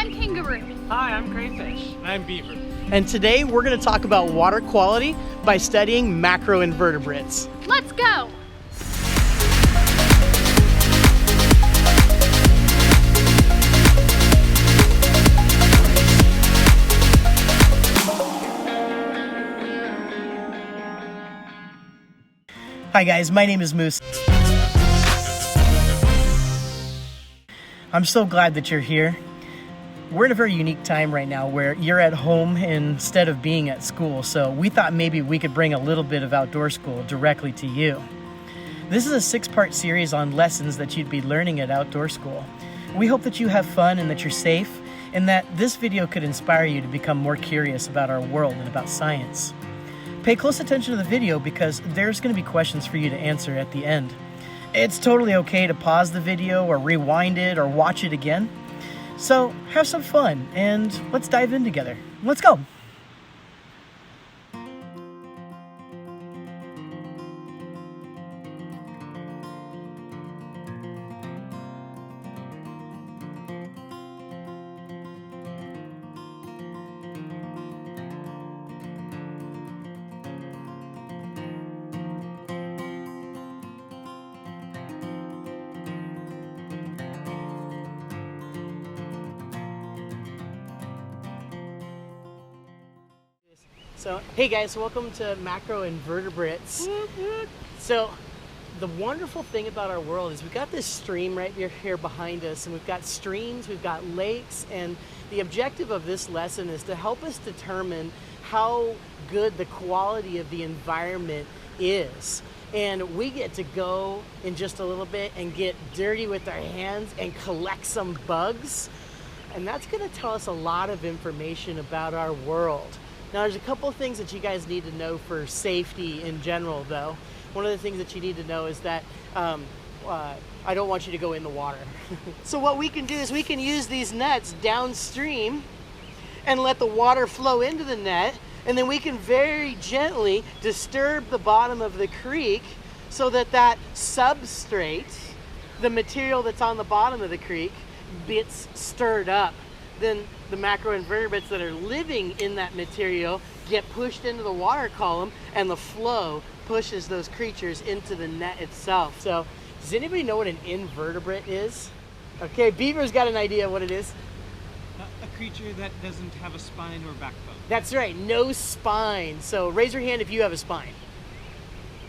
I'm Kangaroo. Hi, I'm Crayfish. And I'm Beaver. And today we're going to talk about water quality by studying macroinvertebrates. Let's go! Hi guys, my name is Moose. I'm so glad that you're here. We're in a very unique time right now where you're at home instead of being at school, so we thought maybe we could bring a little bit of outdoor school directly to you. This is a 6-part series on lessons that you'd be learning at outdoor school. We hope that you have fun and that you're safe, and that this video could inspire you to become more curious about our world and about science. Pay close attention to the video because there's going to be questions for you to answer at the end. It's totally okay to pause the video or rewind it or watch it again. So have some fun and let's dive in together. Let's go. So, hey guys, welcome to Macroinvertebrates. So, the wonderful thing about our world is we've got this stream right here behind us, and we've got streams, we've got lakes, and the objective of this lesson is to help us determine how good the quality of the environment is. And we get to go in just a little bit and get dirty with our hands and collect some bugs. And that's going to tell us a lot of information about our world. Now, there's a couple of things that you guys need to know for safety in general, though. One of the things that you need to know is that I don't want you to go in the water. So what we can do is we can use these nets downstream and let the water flow into the net, and then we can very gently disturb the bottom of the creek so that that substrate, the material that's on the bottom of the creek, gets stirred up. Then the macroinvertebrates that are living in that material get pushed into the water column, and the flow pushes those creatures into the net itself. So, does anybody know what an invertebrate is? Okay, Beaver's got an idea what it is. A creature that doesn't have a spine or backbone. That's right, no spine. So raise your hand if you have a spine.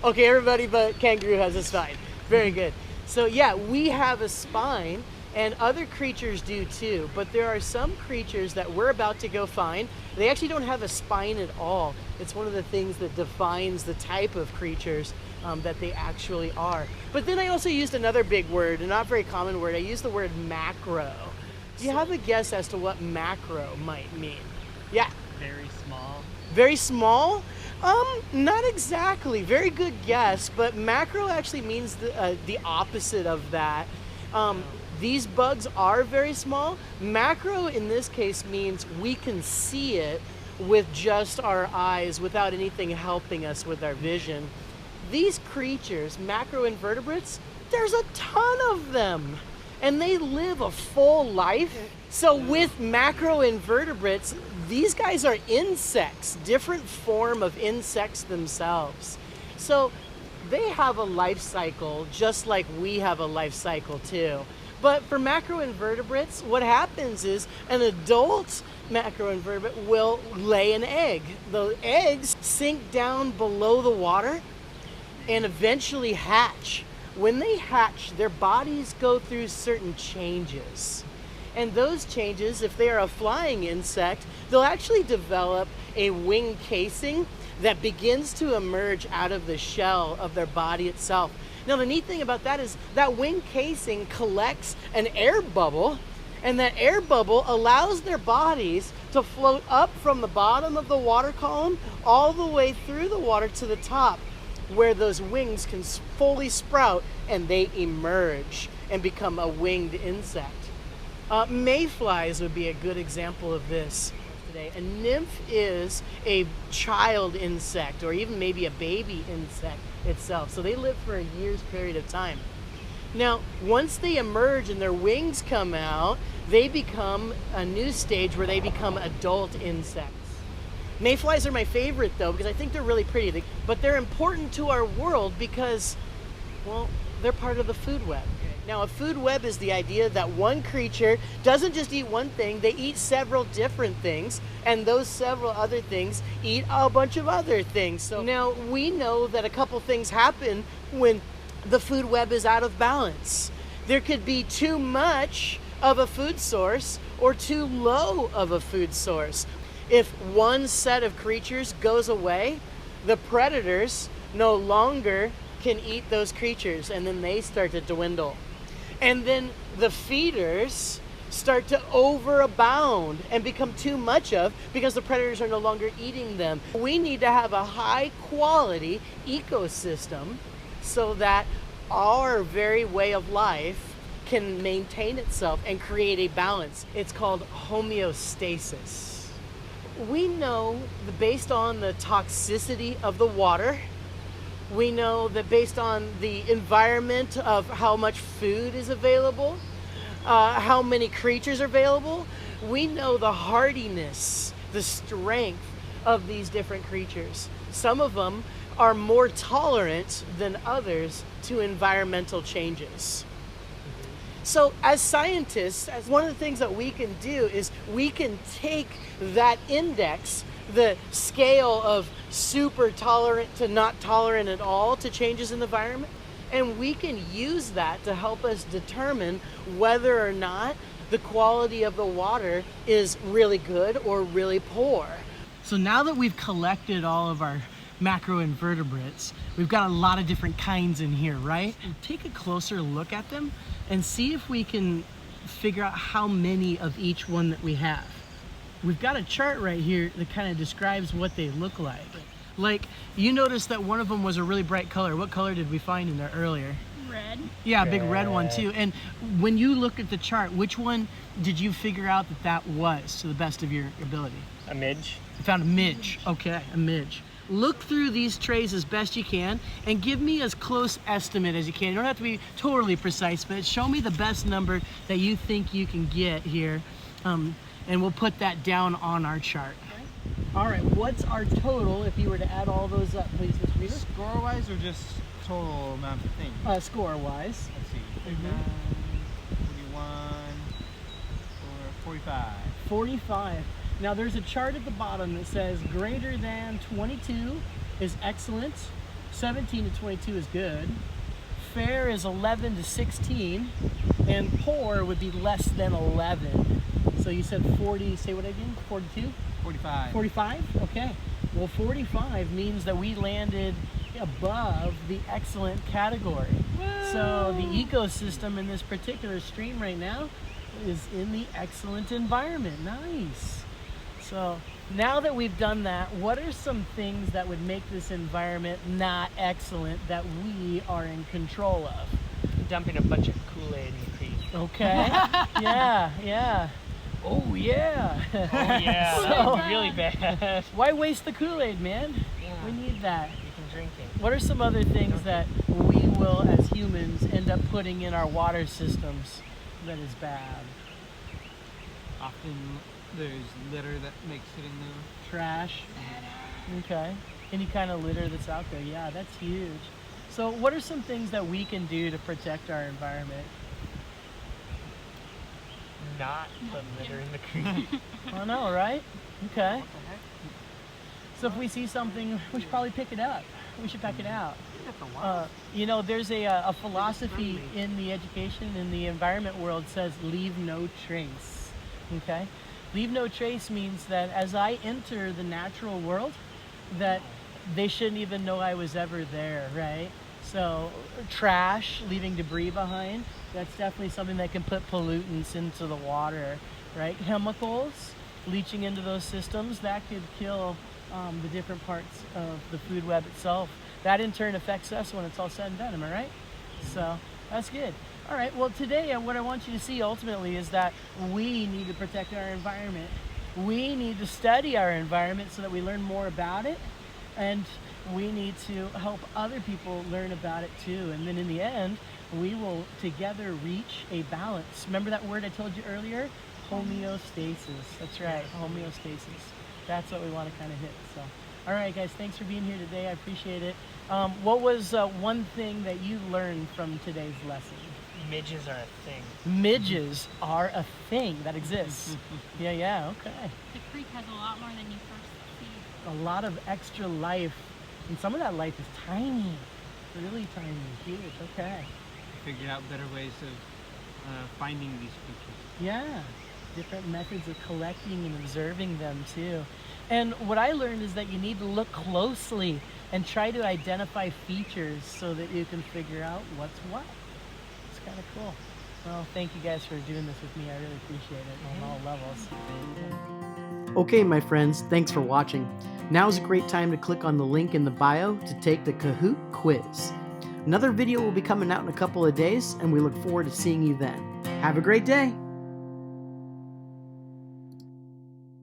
Okay, everybody but Kangaroo has a spine. Very good. So yeah, we have a spine, and other creatures do too, but there are some creatures that we're about to go find. They actually don't have a spine at all. It's one of the things that defines the type of creatures that they actually are. But then I also used another big word, a not very common word. I used the word macro. Do you have a guess as to what macro might mean? Yeah? Very small. Very small? Not exactly. Very good guess, but macro actually means the opposite of that. These bugs are very small. Macro in this case means we can see it with just our eyes without anything helping us with our vision. These creatures, macroinvertebrates, there's a ton of them, and they live a full life. So with macroinvertebrates, these guys are insects, different form of insects themselves. So they have a life cycle just like we have a life cycle too. But for macroinvertebrates, what happens is an adult macroinvertebrate will lay an egg. The eggs sink down below the water and eventually hatch. When they hatch, their bodies go through certain changes. And those changes, if they are a flying insect, they'll actually develop a wing casing that begins to emerge out of the shell of their body itself. Now, the neat thing about that is that wing casing collects an air bubble, and that air bubble allows their bodies to float up from the bottom of the water column all the way through the water to the top, where those wings can fully sprout and they emerge and become a winged insect. Mayflies would be a good example of this today. A nymph is a child insect, or even maybe a baby insect itself. So they live for a year's period of time. Now, once they emerge and their wings come out, they become a new stage where they become adult insects. Mayflies are my favorite though, because I think they're really pretty, but they're important to our world because, well, they're part of the food web. Now, a food web is the idea that one creature doesn't just eat one thing, they eat several different things, and those several other things eat a bunch of other things. So now we know that a couple things happen when the food web is out of balance. There could be too much of a food source or too low of a food source. If one set of creatures goes away, the predators no longer can eat those creatures, and then they start to dwindle. And then the feeders start to overabound and become too much of because the predators are no longer eating them. We need to have a high quality ecosystem so that our very way of life can maintain itself and create a balance. It's called homeostasis. We know that based on the toxicity of the water, we know that based on the environment of how much food is available, how many creatures are available, we know the hardiness, the strength of these different creatures. Some of them are more tolerant than others to environmental changes. So as scientists, one of the things that we can do is we can take that index, the scale of super tolerant to not tolerant at all to changes in the environment, and we can use that to help us determine whether or not the quality of the water is really good or really poor. So now that we've collected all of our macroinvertebrates, we've got a lot of different kinds in here, right? Take a closer look at them and see if we can figure out how many of each one that we have. We've got a chart right here that kind of describes what they look like. Like, you noticed that one of them was a really bright color. What color did we find in there earlier? Red. Yeah, a big red one too. And when you look at the chart, which one did you figure out that was to the best of your ability? A midge. You found a midge. Okay, a midge. Look through these trays as best you can and give me as close estimate as you can. You don't have to be totally precise, but show me the best number that you think you can get here. And we'll put that down on our chart. All right, what's our total if you were to add all those up, please, Mr. Reader? Score-wise or just total amount of things? Score-wise. Let's see. 39, 41, 45. 45. Now there's a chart at the bottom that says greater than 22 is excellent, 17 to 22 is good, fair is 11 to 16, and poor would be less than 11. So you said 40, say what again? 42? 45. 45? Okay. Well, 45 means that we landed above the excellent category. Woo! So the ecosystem in this particular stream right now is in the excellent environment. Nice. So now that we've done that, what are some things that would make this environment not excellent that we are in control of? Dumping a bunch of Kool-Aid in the creek. Okay. Yeah. Oh yeah. Oh yeah, So- that would be really bad. Why waste the Kool-Aid, man? Yeah. We need that. You can drink it. What are some other things that we will, as humans, end up putting in our water systems that is bad? Often there's litter that makes it in there. Trash. Okay. Any kind of litter that's out there. Yeah, that's huge. So what are some things that we can do to protect our environment? Not put litter in the creek. I know, right? Okay. So if we see something, we should probably pick it up. We should pack it out. There's a philosophy in the education, in the environment world says leave no trace. Okay? Leave no trace means that as I enter the natural world, that they shouldn't even know I was ever there, right? So trash, leaving debris behind, that's definitely something that can put pollutants into the water, right? Chemicals, leaching into those systems, that could kill the different parts of the food web itself. That in turn affects us when it's all said and done, am I right? So that's good. All right, well today what I want you to see ultimately is that we need to protect our environment. We need to study our environment so that we learn more about it, and we need to help other people learn about it too. And then in the end, we will together reach a balance. Remember that word I told you earlier? Homeostasis. That's right, homeostasis. That's what we want to kind of hit. So, all right, guys, thanks for being here today. I appreciate it. What was one thing that you learned from today's lesson? Midges are a thing. Midges are a thing that exists. Yeah, okay. The creek has a lot more than you first see. A lot of extra life, and some of that life is tiny, really tiny, huge. Okay. Figured out better ways of finding these creatures. Yeah, different methods of collecting and observing them too. And what I learned is that you need to look closely and try to identify features so that you can figure out what's what. It's kind of cool. Well, thank you guys for doing this with me. I really appreciate it on all levels. Okay, my friends, thanks for watching. Now is a great time to click on the link in the bio to take the Kahoot quiz. Another video will be coming out in a couple of days, and we look forward to seeing you then. Have a great day!